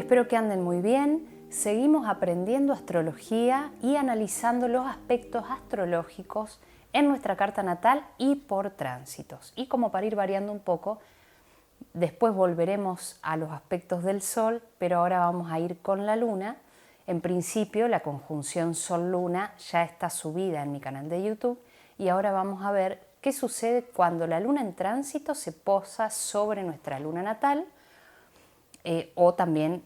Espero que anden muy bien. Seguimos aprendiendo astrología y analizando los aspectos astrológicos en nuestra carta natal y por tránsitos. Y como para ir variando un poco, después volveremos a los aspectos del Sol, pero ahora vamos a ir con la Luna. En principio, la conjunción Sol-Luna ya está subida en mi canal de YouTube y ahora vamos a ver qué sucede cuando la Luna en tránsito se posa sobre nuestra Luna natal o también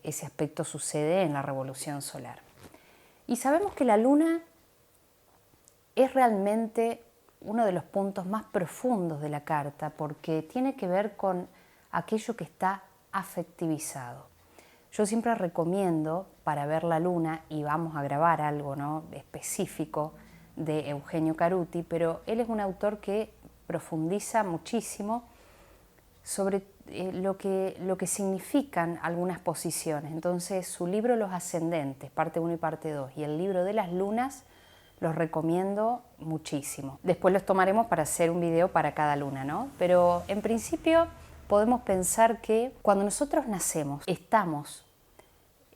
ese aspecto sucede en la revolución solar. Y sabemos que la Luna es realmente uno de los puntos más profundos de la carta porque tiene que ver con aquello que está afectivizado. Yo siempre recomiendo para ver la Luna, y vamos a grabar algo, ¿no?, específico de Eugenio Caruti, pero él es un autor que profundiza muchísimo sobre lo que significan algunas posiciones. Entonces su libro Los Ascendentes, parte 1 y parte 2, y el libro de las lunas, los recomiendo muchísimo. Después los tomaremos para hacer un video para cada luna, ¿no? Pero en principio podemos pensar que cuando nosotros nacemos estamos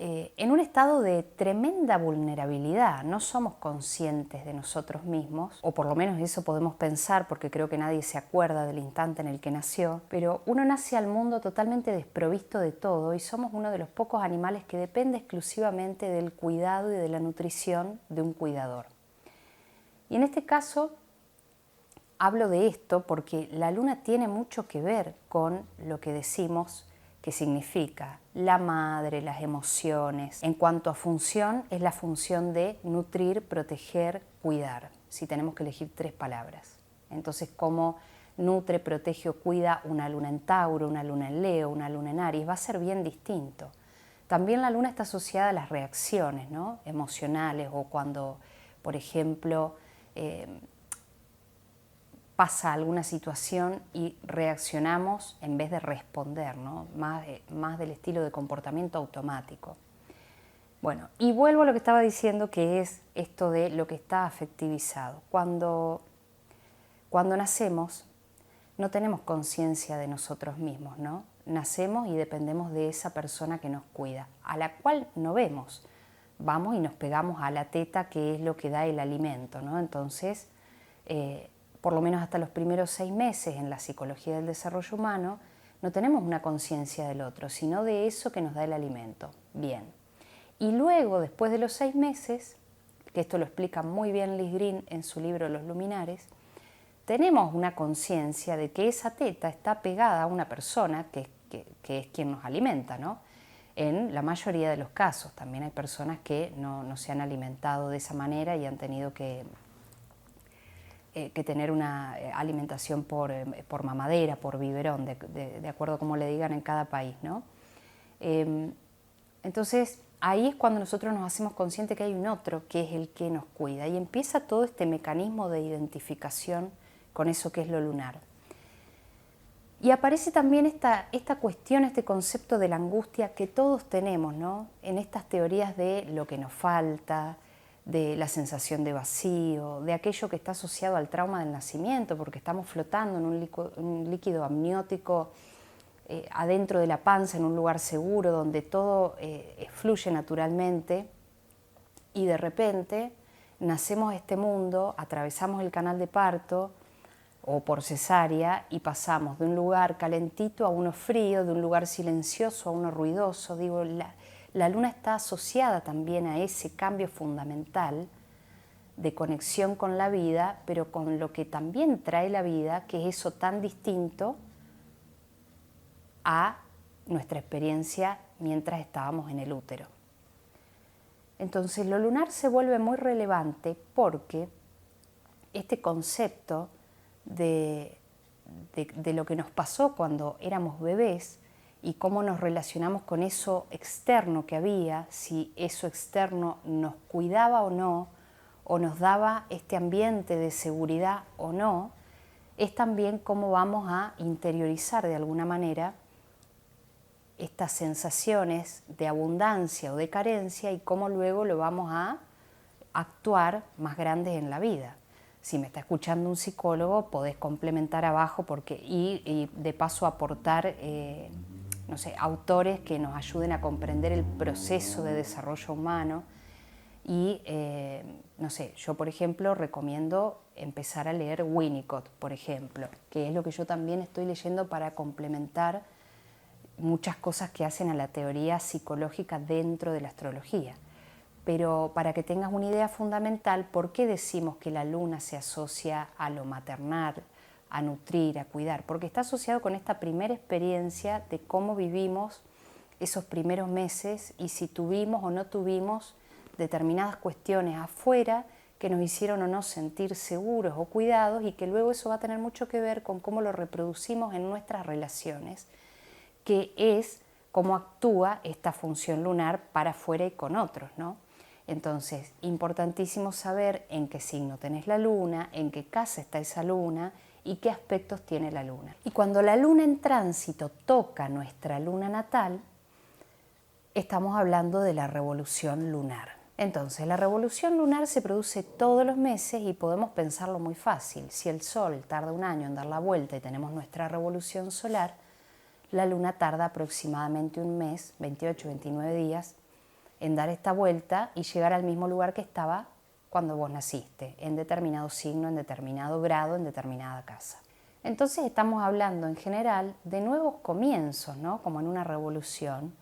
en un estado de tremenda vulnerabilidad, no somos conscientes de nosotros mismos, o por lo menos eso podemos pensar porque creo que nadie se acuerda del instante en el que nació, pero uno nace al mundo totalmente desprovisto de todo y somos uno de los pocos animales que depende exclusivamente del cuidado y de la nutrición de un cuidador. Y en este caso hablo de esto porque la luna tiene mucho que ver con lo que decimos que significa la madre, las emociones. En cuanto a función, es la función de nutrir, proteger, cuidar, si tenemos que elegir 3 palabras. Entonces, ¿cómo nutre, protege o cuida una luna en Tauro, una luna en Leo, una luna en Aries? Va a ser bien distinto. También la luna está asociada a las reacciones, ¿no?, emocionales, o cuando, por ejemplo, pasa alguna situación y reaccionamos en vez de responder, ¿no?, más del estilo de comportamiento automático. Bueno, y vuelvo a lo que estaba diciendo, que es esto de lo que está afectivizado. Cuando nacemos no tenemos conciencia de nosotros mismos, ¿no? Nacemos y dependemos de esa persona que nos cuida, a la cual no vemos. Vamos y nos pegamos a la teta, que es lo que da el alimento, ¿no? Entonces, por lo menos hasta los primeros 6 meses en la psicología del desarrollo humano, no tenemos una conciencia del otro, sino de eso que nos da el alimento. Bien. Y luego, después de los 6 meses, que esto lo explica muy bien Liz Green en su libro Los Luminares, tenemos una conciencia de que esa teta está pegada a una persona que es quien nos alimenta, ¿no? En la mayoría de los casos. También hay personas que no se han alimentado de esa manera y han tenido que tener una alimentación por mamadera, por biberón, de acuerdo a como le digan en cada país, ¿no? Entonces, ahí es cuando nosotros nos hacemos conscientes que hay un otro que es el que nos cuida, y empieza todo este mecanismo de identificación con eso que es lo lunar. Y aparece también esta cuestión, este concepto de la angustia que todos tenemos, ¿no?, en estas teorías de lo que nos falta, de la sensación de vacío, de aquello que está asociado al trauma del nacimiento, porque estamos flotando en un líquido amniótico adentro de la panza, en un lugar seguro, donde todo fluye naturalmente, y de repente nacemos a este mundo, atravesamos el canal de parto o por cesárea y pasamos de un lugar calentito a uno frío, de un lugar silencioso a uno ruidoso. Digo, la luna está asociada también a ese cambio fundamental de conexión con la vida, pero con lo que también trae la vida, que es eso tan distinto a nuestra experiencia mientras estábamos en el útero. Entonces, lo lunar se vuelve muy relevante porque este concepto de lo que nos pasó cuando éramos bebés y cómo nos relacionamos con eso externo que había, si eso externo nos cuidaba o nos daba este ambiente de seguridad o no, es también cómo vamos a interiorizar de alguna manera estas sensaciones de abundancia o de carencia y cómo luego lo vamos a actuar más grandes en la vida. Si me está escuchando un psicólogo, podés complementar abajo y de paso aportar no sé, autores que nos ayuden a comprender el proceso de desarrollo humano. Y, no sé, yo por ejemplo recomiendo empezar a leer Winnicott, por ejemplo, que es lo que yo también estoy leyendo para complementar muchas cosas que hacen a la teoría psicológica dentro de la astrología. Pero para que tengas una idea fundamental, ¿por qué decimos que la luna se asocia a lo maternal, a nutrir, a cuidar? Porque está asociado con esta primera experiencia de cómo vivimos esos primeros meses y si tuvimos o no tuvimos determinadas cuestiones afuera que nos hicieron o no sentir seguros o cuidados, y que luego eso va a tener mucho que ver con cómo lo reproducimos en nuestras relaciones, que es cómo actúa esta función lunar para afuera y con otros, ¿no? Entonces, importantísimo saber en qué signo tenés la luna, en qué casa está esa luna y qué aspectos tiene la luna. Y cuando la luna en tránsito toca nuestra luna natal, estamos hablando de la revolución lunar. Entonces, la revolución lunar se produce todos los meses y podemos pensarlo muy fácil. Si el Sol tarda un año en dar la vuelta y tenemos nuestra revolución solar, la luna tarda aproximadamente un mes, 28, 29 días, en dar esta vuelta y llegar al mismo lugar que estaba cuando vos naciste, en determinado signo, en determinado grado, en determinada casa. Entonces estamos hablando en general de nuevos comienzos, ¿no? Como en una revolución,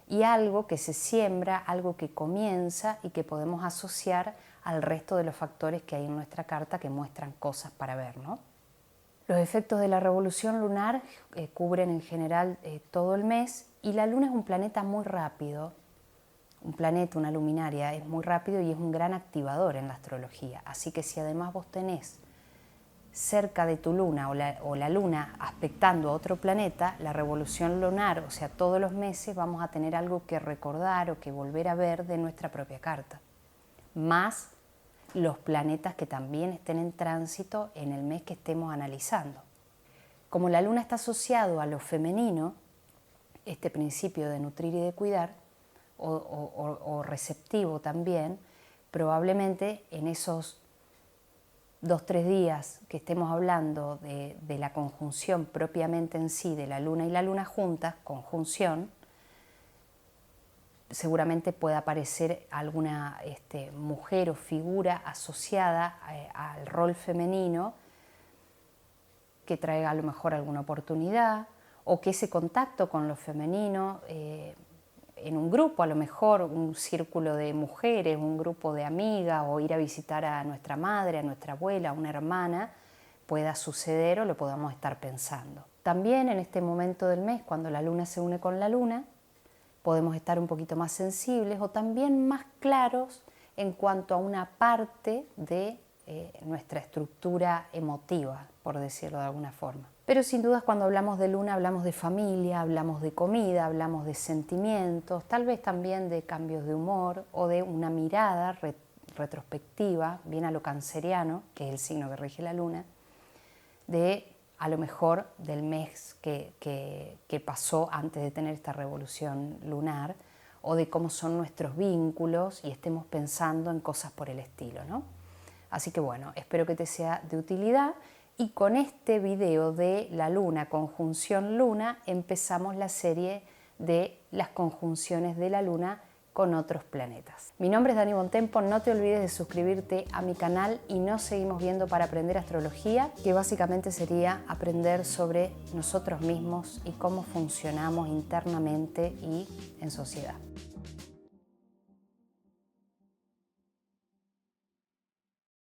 y algo que se siembra, algo que comienza y que podemos asociar al resto de los factores que hay en nuestra carta que muestran cosas para ver, ¿no? Los efectos de la revolución lunar cubren en general todo el mes, y la luna es un planeta muy rápido. Un planeta, una luminaria, es muy rápido y es un gran activador en la astrología. Así que si además vos tenés cerca de tu luna o la luna aspectando a otro planeta, la revolución lunar, o sea, todos los meses vamos a tener algo que recordar o que volver a ver de nuestra propia carta. Más los planetas que también estén en tránsito en el mes que estemos analizando. Como la luna está asociado a lo femenino, este principio de nutrir y de cuidar, o receptivo también, probablemente en esos 2-3 días que estemos hablando de la conjunción propiamente en sí de la luna y la luna juntas, conjunción, seguramente pueda aparecer alguna mujer o figura asociada al rol femenino que traiga a lo mejor alguna oportunidad, o que ese contacto con lo femenino en un grupo, a lo mejor un círculo de mujeres, un grupo de amigas, o ir a visitar a nuestra madre, a nuestra abuela, a una hermana, pueda suceder o lo podamos estar pensando. También en este momento del mes, cuando la luna se une con la luna, podemos estar un poquito más sensibles o también más claros en cuanto a una parte de nuestra estructura emotiva, por decirlo de alguna forma. Pero sin dudas cuando hablamos de luna hablamos de familia, hablamos de comida, hablamos de sentimientos, tal vez también de cambios de humor o de una mirada retrospectiva, bien a lo canceriano, que es el signo que rige la luna, de a lo mejor del mes que pasó antes de tener esta revolución lunar, o de cómo son nuestros vínculos y estemos pensando en cosas por el estilo, ¿no? Así que bueno, espero que te sea de utilidad, y con este video de la luna, conjunción luna, empezamos la serie de las conjunciones de la luna con otros planetas. Mi nombre es Dani Bontempo, no te olvides de suscribirte a mi canal y nos seguimos viendo para aprender astrología, que básicamente sería aprender sobre nosotros mismos y cómo funcionamos internamente y en sociedad.